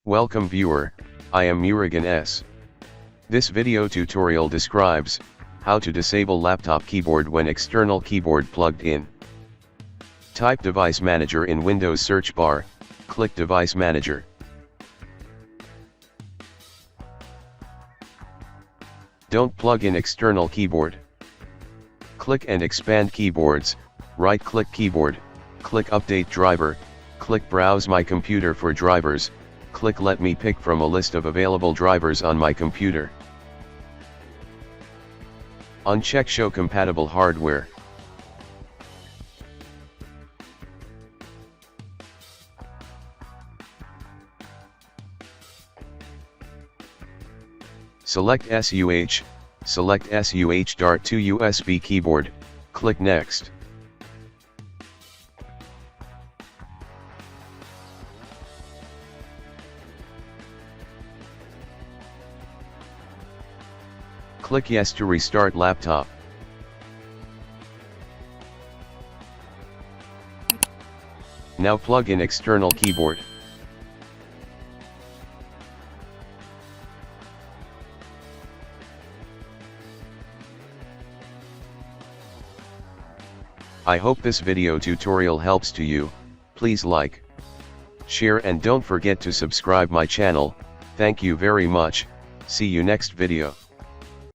Welcome viewer, I am Murugan S. This video tutorial describes how to disable laptop keyboard when external keyboard plugged in. Type Device Manager in Windows search bar, click Device Manager. Don't plug in external keyboard. Click and expand keyboards, right-click keyboard, click Update Driver, click Browse My Computer for drivers, click Let me pick from a list of available drivers on my computer. Uncheck Show Compatible Hardware. Select SUH, select SUH Dart to USB keyboard, click Next. Click Yes to restart laptop. Now plug in external keyboard. I hope this video tutorial helps to you. Please like, share and don't forget to subscribe my channel. Thank you very much. See you next video.